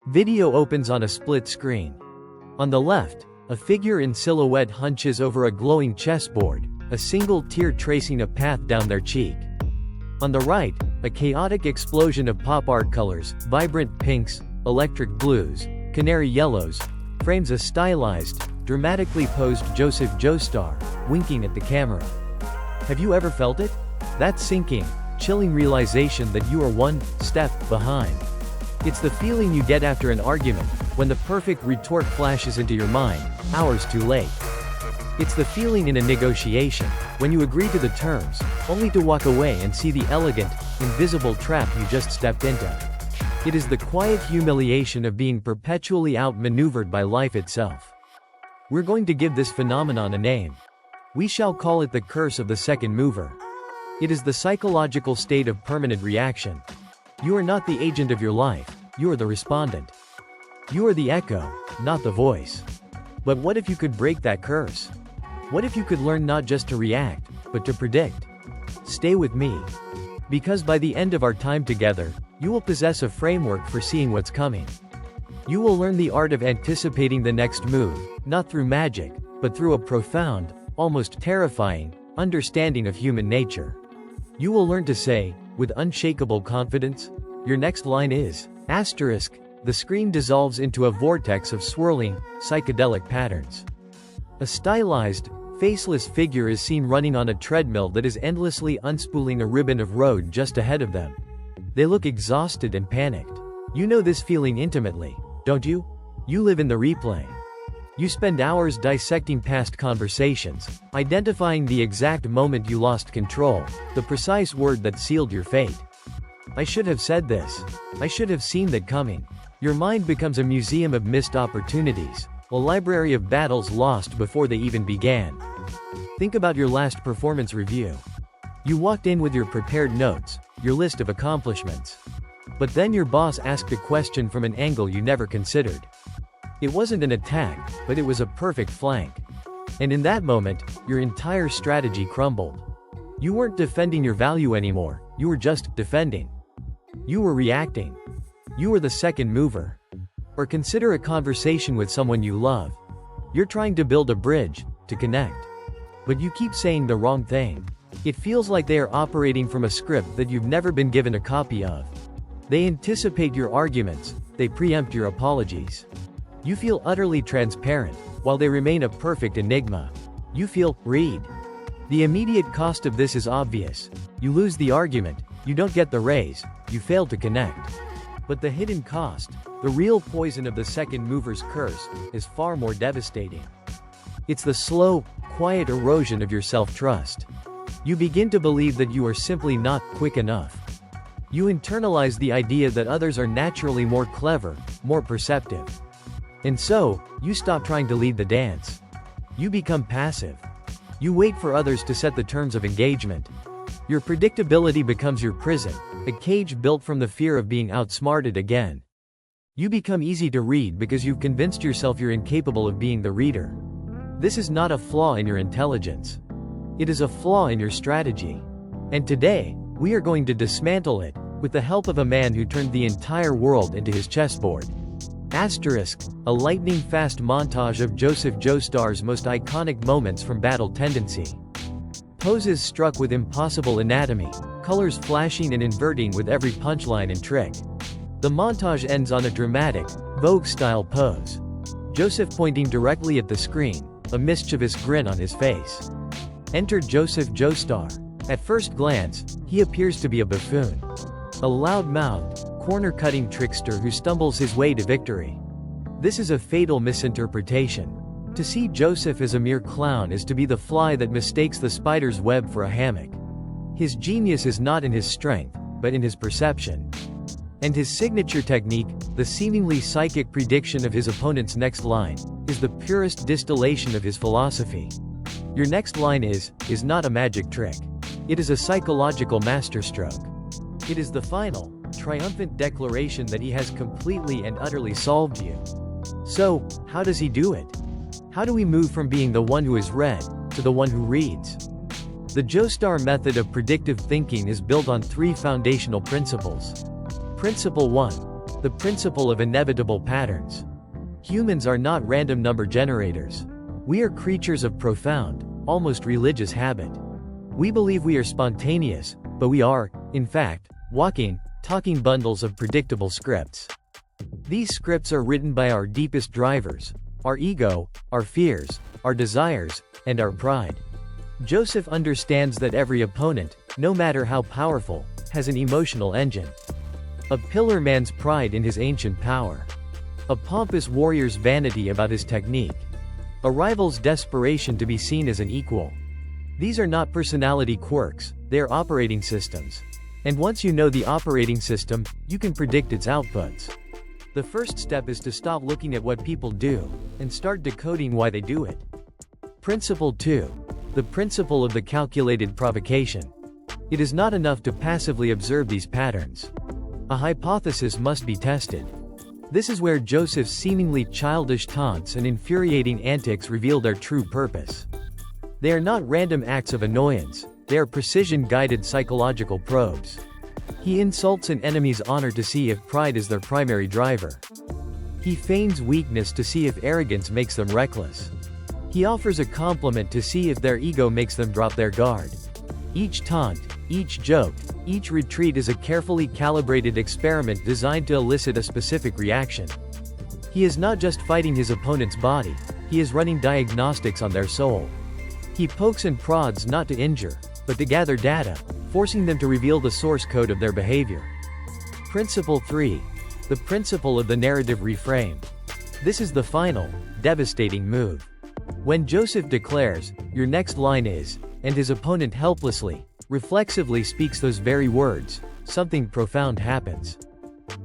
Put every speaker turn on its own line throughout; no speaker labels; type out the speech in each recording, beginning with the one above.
Video opens on a split screen. On the left, a figure in silhouette hunches over a glowing chessboard, a single tear tracing a path down their cheek. On the right, a chaotic explosion of pop art colors, vibrant pinks, electric blues, canary yellows, frames a stylized, dramatically posed Joestar, winking at the camera. Have you ever felt it? That sinking, chilling realization that you are one step behind. It's the feeling you get after an argument, when the perfect retort flashes into your mind, hours too late. It's the feeling in a negotiation, when you agree to the terms, only to walk away and see the elegant, invisible trap you just stepped into. It is the quiet humiliation of being perpetually outmaneuvered by life itself. We're going to give this phenomenon a name. We shall call it the curse of the second mover. It is the psychological state of permanent reaction. You are not the agent of your life, you are the respondent. You are the echo, not the voice. But what if you could break that curse? What if you could learn not just to react, but to predict? Stay with me. Because by the end of our time together, you will possess a framework for seeing what's coming. You will learn the art of anticipating the next move, not through magic, but through a profound, almost terrifying, understanding of human nature. You will learn to say, with unshakable confidence, your next line is, asterisk, the screen dissolves into a vortex of swirling, psychedelic patterns. A stylized, faceless figure is seen running on a treadmill that is endlessly unspooling a ribbon of road just ahead of them. They look exhausted and panicked. You know this feeling intimately, don't you? You live in the replay. You spend hours dissecting past conversations, identifying the exact moment you lost control, the precise word that sealed your fate. I should have said this. I should have seen that coming. Your mind becomes a museum of missed opportunities, a library of battles lost before they even began. Think about your last performance review. You walked in with your prepared notes, your list of accomplishments. But then your boss asked a question from an angle you never considered. It wasn't an attack, but it was a perfect flank. And in that moment, your entire strategy crumbled. You weren't defending your value anymore, you were just defending. You were reacting. You were the second mover. Or consider a conversation with someone you love. You're trying to build a bridge, to connect. But you keep saying the wrong thing. It feels like they are operating from a script that you've never been given a copy of. They anticipate your arguments, they preempt your apologies. You feel utterly transparent, while they remain a perfect enigma. You feel, read. The immediate cost of this is obvious. You lose the argument, you don't get the raise, you fail to connect. But the hidden cost, the real poison of the second mover's curse, is far more devastating. It's the slow, quiet erosion of your self-trust. You begin to believe that you are simply not quick enough. You internalize the idea that others are naturally more clever, more perceptive. And so, you stop trying to lead the dance. You become passive. You wait for others to set the terms of engagement. Your predictability becomes your prison, a cage built from the fear of being outsmarted again. You become easy to read because you've convinced yourself you're incapable of being the reader. This is not a flaw in your intelligence. It is a flaw in your strategy. And today, we are going to dismantle it, with the help of a man who turned the entire world into his chessboard. Asterisk, a lightning-fast montage of Joestar's most iconic moments from Battle Tendency. Poses struck with impossible anatomy, colors flashing and inverting with every punchline and trick. The montage ends on a dramatic, Vogue-style pose. Joseph pointing directly at the screen, a mischievous grin on his face. Enter Joestar. At first glance, he appears to be a buffoon. A loud-mouthed, corner-cutting trickster who stumbles his way to victory. This is a fatal misinterpretation. To see Joseph as a mere clown is to be the fly that mistakes the spider's web for a hammock. His genius is not in his strength, but in his perception. And his signature technique, the seemingly psychic prediction of his opponent's next line, is the purest distillation of his philosophy. Your next line is not a magic trick. It is a psychological masterstroke. It is the final, triumphant declaration that he has completely and utterly solved you. So, how does he do it? How do we move from being the one who is read, to the one who reads? The Joestar method of predictive thinking is built on three foundational principles. Principle 1. The principle of inevitable patterns. Humans are not random number generators. We are creatures of profound, almost religious habit. We believe we are spontaneous, but we are, in fact, walking, talking bundles of predictable scripts. These scripts are written by our deepest drivers, our ego, our fears, our desires, and our pride. Joseph understands that every opponent, no matter how powerful, has an emotional engine. A pillar man's pride in his ancient power. A pompous warrior's vanity about his technique. A rival's desperation to be seen as an equal. These are not personality quirks, they are operating systems. And once you know the operating system, you can predict its outputs. The first step is to stop looking at what people do, and start decoding why they do it. Principle 2. The principle of the calculated provocation. It is not enough to passively observe these patterns. A hypothesis must be tested. This is where Joseph's seemingly childish taunts and infuriating antics reveal their true purpose. They are not random acts of annoyance, they are precision-guided psychological probes. He insults an enemy's honor to see if pride is their primary driver. He feigns weakness to see if arrogance makes them reckless. He offers a compliment to see if their ego makes them drop their guard. Each taunt, each joke, each retreat is a carefully calibrated experiment designed to elicit a specific reaction. He is not just fighting his opponent's body, he is running diagnostics on their soul. He pokes and prods not to injure, but to gather data, forcing them to reveal the source code of their behavior. Principle 3. The principle of the narrative reframe. This is the final, devastating move. When Joseph declares, "Your next line is," and his opponent helplessly, reflexively speaks those very words, something profound happens.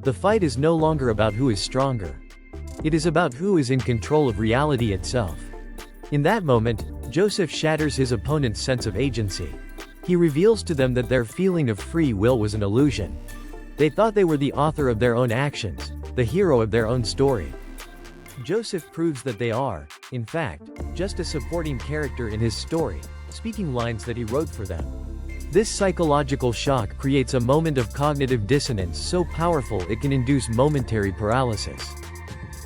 The fight is no longer about who is stronger. It is about who is in control of reality itself. In that moment, Joseph shatters his opponent's sense of agency. He reveals to them that their feeling of free will was an illusion. They thought they were the author of their own actions, the hero of their own story. Joseph proves that they are, in fact, just a supporting character in his story, speaking lines that he wrote for them. This psychological shock creates a moment of cognitive dissonance so powerful it can induce momentary paralysis.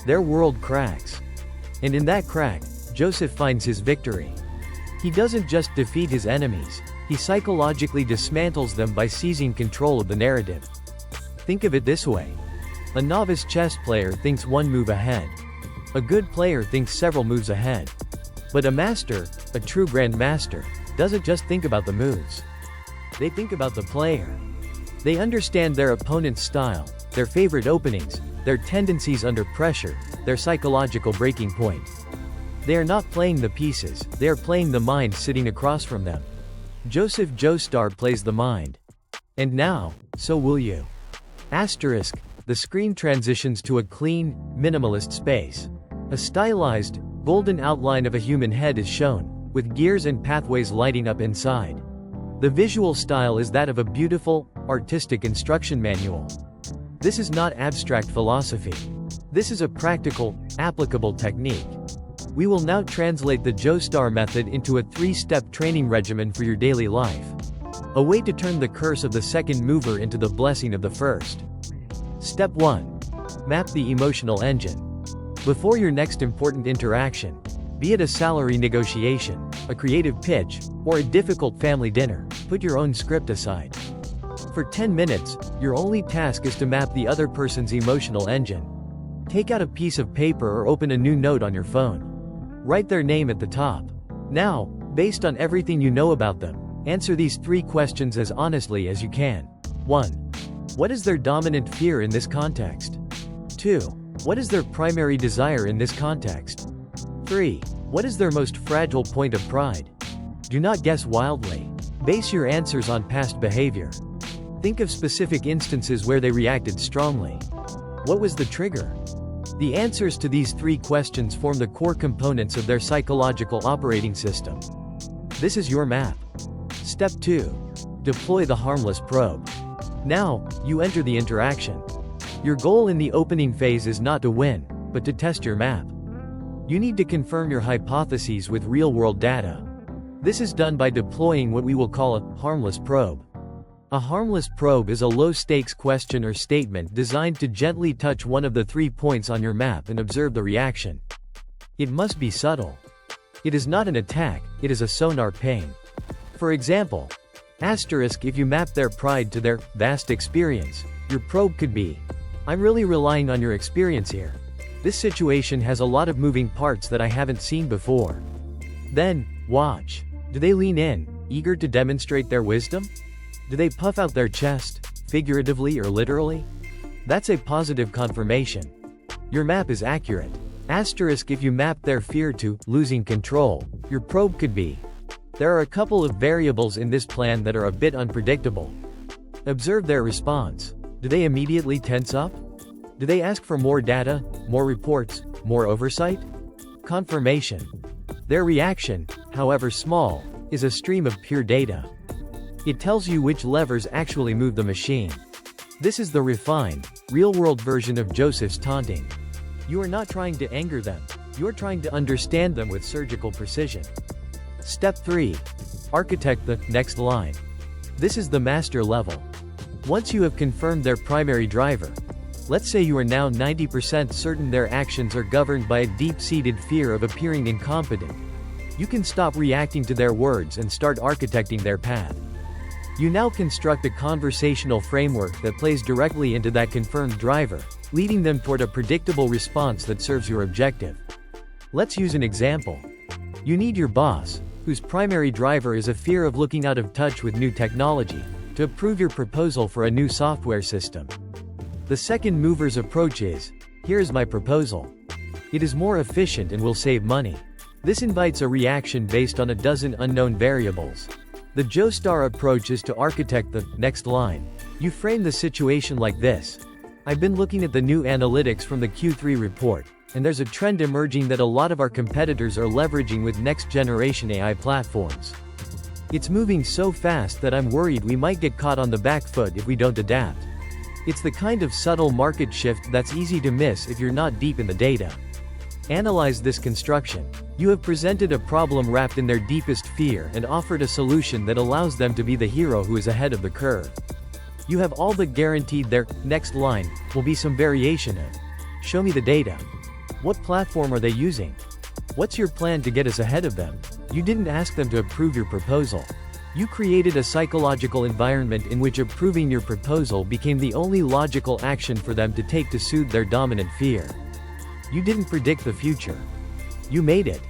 Their world cracks. And in that crack, Joseph finds his victory. He doesn't just defeat his enemies, he psychologically dismantles them by seizing control of the narrative. Think of it this way. A novice chess player thinks one move ahead. A good player thinks several moves ahead. But a master, a true grandmaster, doesn't just think about the moves. They think about the player. They understand their opponent's style, their favorite openings, their tendencies under pressure, their psychological breaking point. They are not playing the pieces, they are playing the mind sitting across from them. Joseph Joestar plays the mind. And now, so will you. Asterisk, the screen transitions to a clean, minimalist space. A stylized, golden outline of a human head is shown, with gears and pathways lighting up inside. The visual style is that of a beautiful, artistic instruction manual. This is not abstract philosophy. This is a practical, applicable technique. We will now translate the Joestar method into a 3-step training regimen for your daily life. A way to turn the curse of the second mover into the blessing of the first. Step 1. Map the emotional engine. Before your next important interaction, be it a salary negotiation, a creative pitch, or a difficult family dinner, put your own script aside. For 10 minutes, your only task is to map the other person's emotional engine. Take out a piece of paper or open a new note on your phone. Write their name at the top. Now, based on everything you know about them, answer these 3 questions as honestly as you can. 1. What is their dominant fear in this context? 2. What is their primary desire in this context? 3. What is their most fragile point of pride? Do not guess wildly. Base your answers on past behavior. Think of specific instances where they reacted strongly. What was the trigger? The answers to these 3 questions form the core components of their psychological operating system. This is your map. Step 2. Deploy the harmless probe. Now, you enter the interaction. Your goal in the opening phase is not to win, but to test your map. You need to confirm your hypotheses with real-world data. This is done by deploying what we will call a harmless probe. A harmless probe is a low-stakes question or statement designed to gently touch one of the 3 points on your map and observe the reaction. It must be subtle. It is not an attack, it is a sonar ping. For example, asterisk if you map their pride to their vast experience, your probe could be, I'm really relying on your experience here. This situation has a lot of moving parts that I haven't seen before. Then, watch. Do they lean in, eager to demonstrate their wisdom? Do they puff out their chest, figuratively or literally? That's a positive confirmation. Your map is accurate. Asterisk if you map their fear to losing control, your probe could be, there are a couple of variables in this plan that are a bit unpredictable. Observe their response. Do they immediately tense up? Do they ask for more data, more reports, more oversight? Confirmation. Their reaction, however small, is a stream of pure data. It tells you which levers actually move the machine. This is the refined, real-world version of Joseph's taunting. You are not trying to anger them, you are trying to understand them with surgical precision. Step 3. Architect the next line. This is the master level. Once you have confirmed their primary driver, let's say you are now 90% certain their actions are governed by a deep-seated fear of appearing incompetent, you can stop reacting to their words and start architecting their path. You now construct a conversational framework that plays directly into that confirmed driver, leading them toward a predictable response that serves your objective. Let's use an example. You need your boss, whose primary driver is a fear of looking out of touch with new technology, to approve your proposal for a new software system. The second mover's approach is, here's my proposal. It is more efficient and will save money. This invites a reaction based on a dozen unknown variables. The Joestar approach is to architect the next line. You frame the situation like this. I've been looking at the new analytics from the Q3 report, and there's a trend emerging that a lot of our competitors are leveraging with next-generation AI platforms. It's moving so fast that I'm worried we might get caught on the back foot if we don't adapt. It's the kind of subtle market shift that's easy to miss if you're not deep in the data. Analyze this construction. You have presented a problem wrapped in their deepest fear and offered a solution that allows them to be the hero who is ahead of the curve. You have all but guaranteed their next line will be some variation of, show me the data. What platform are they using? What's your plan to get us ahead of them? You didn't ask them to approve your proposal. You created a psychological environment in which approving your proposal became the only logical action for them to take to soothe their dominant fear. You didn't predict the future. You made it.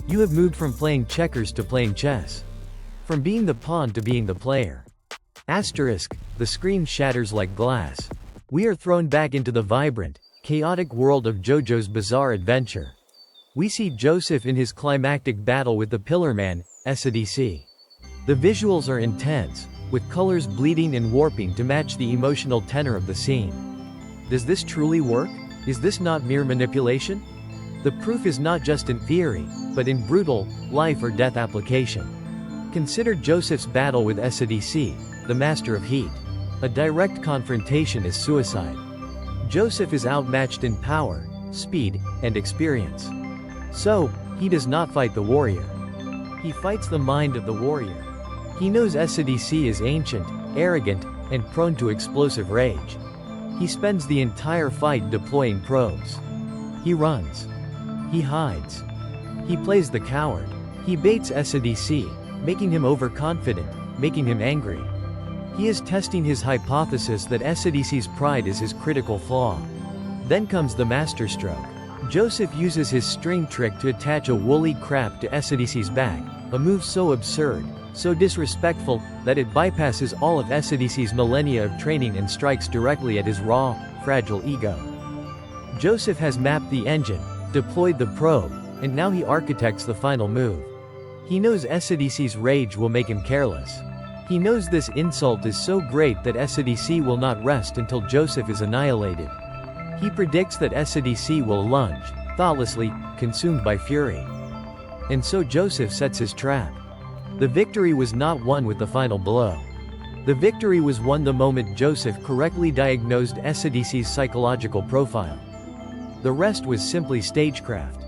You have moved from playing checkers to playing chess. From being the pawn to being the player. Asterisk, the screen shatters like glass. We are thrown back into the vibrant, chaotic world of JoJo's bizarre adventure. We see Joseph in his climactic battle with the Pillar Man, Esidisi. The visuals are intense, with colors bleeding and warping to match the emotional tenor of the scene. Does this truly work? Is this not mere manipulation? The proof is not just in theory, but in brutal, life or death application. Consider Joseph's battle with Esidisi, the master of heat. A direct confrontation is suicide. Joseph is outmatched in power, speed, and experience. So, he does not fight the warrior. He fights the mind of the warrior. He knows Esidisi is ancient, arrogant, and prone to explosive rage. He spends the entire fight deploying probes. He runs. He hides. He plays the coward. He baits Esidisi, making him overconfident, making him angry. He is testing his hypothesis that Esidisi's pride is his critical flaw. Then comes the masterstroke. Joseph uses his string trick to attach a woolly crap to Esidisi's back, a move so absurd, so disrespectful, that it bypasses all of Esidisi's millennia of training and strikes directly at his raw, fragile ego. Joseph has mapped the engine, deployed the probe, and now he architects the final move. He knows Esidisi's rage will make him careless. He knows this insult is so great that Esidisi will not rest until Joseph is annihilated. He predicts that Esidisi will lunge, thoughtlessly, consumed by fury. And so Joseph sets his trap. The victory was not won with the final blow. The victory was won the moment Joseph correctly diagnosed Esidisi's psychological profile. The rest was simply stagecraft.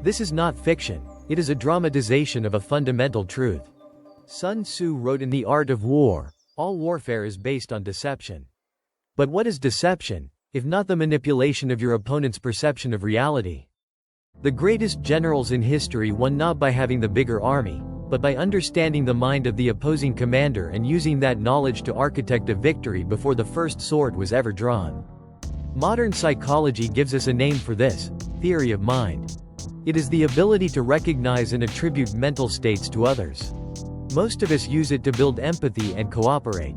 This is not fiction, it is a dramatization of a fundamental truth. Sun Tzu wrote in The Art of War, All warfare is based on deception. But what is deception, if not the manipulation of your opponent's perception of reality? The greatest generals in history won not by having the bigger army, but by understanding the mind of the opposing commander and using that knowledge to architect a victory before the first sword was ever drawn. Modern psychology gives us a name for this: theory of mind. It is the ability to recognize and attribute mental states to others. Most of us use it to build empathy and cooperate.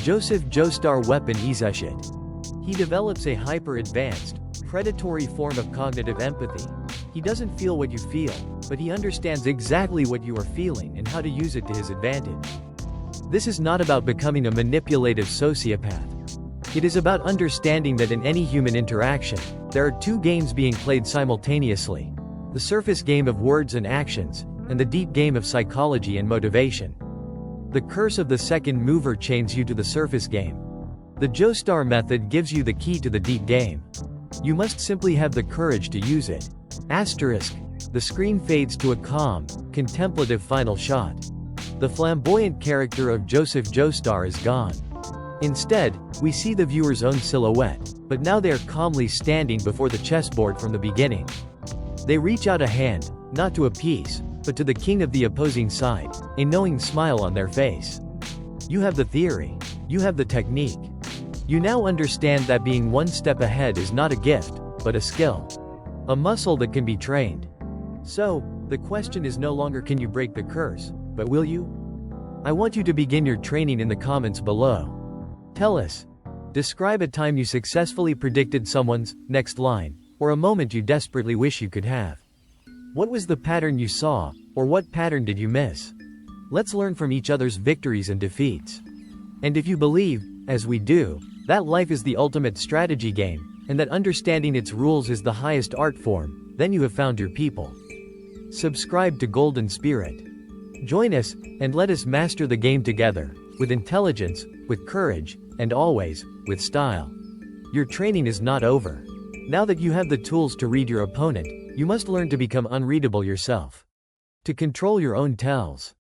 Joestar Weaponized. He develops a hyper-advanced, predatory form of cognitive empathy. He doesn't feel what you feel, but he understands exactly what you are feeling and how to use it to his advantage. This is not about becoming a manipulative sociopath. It is about understanding that in any human interaction, there are two games being played simultaneously: the surface game of words and actions, and the deep game of psychology and motivation. The curse of the second mover chains you to the surface game. The Joestar method gives you the key to the deep game. You must simply have the courage to use it. Asterisk. The screen fades to a calm, contemplative final shot. The flamboyant character of Joestar is gone. Instead, we see the viewer's own silhouette, but now they are calmly standing before the chessboard from the beginning. They reach out a hand, not to a piece, but to the king of the opposing side, a knowing smile on their face. You have the theory. You have the technique. You now understand that being one step ahead is not a gift, but a skill. A muscle that can be trained. So, the question is no longer can you break the curse, but will you? I want you to begin your training in the comments below. Tell us. Describe a time you successfully predicted someone's next line, or a moment you desperately wish you could have. What was the pattern you saw, or what pattern did you miss? Let's learn from each other's victories and defeats. And if you believe, as we do, that life is the ultimate strategy game, and that understanding its rules is the highest art form, then you have found your people. Subscribe to Golden Spirit. Join us, and let us master the game together, with intelligence, with courage, and always, with style. Your training is not over. Now that you have the tools to read your opponent, you must learn to become unreadable yourself. To control your own tells.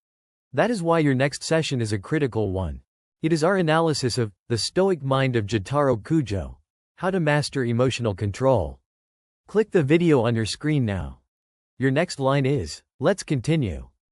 That is why your next session is a critical one. It is our analysis of the Stoic Mind of Jotaro Kujo. How to master emotional control. Click the video on your screen now. Your next line is, let's continue.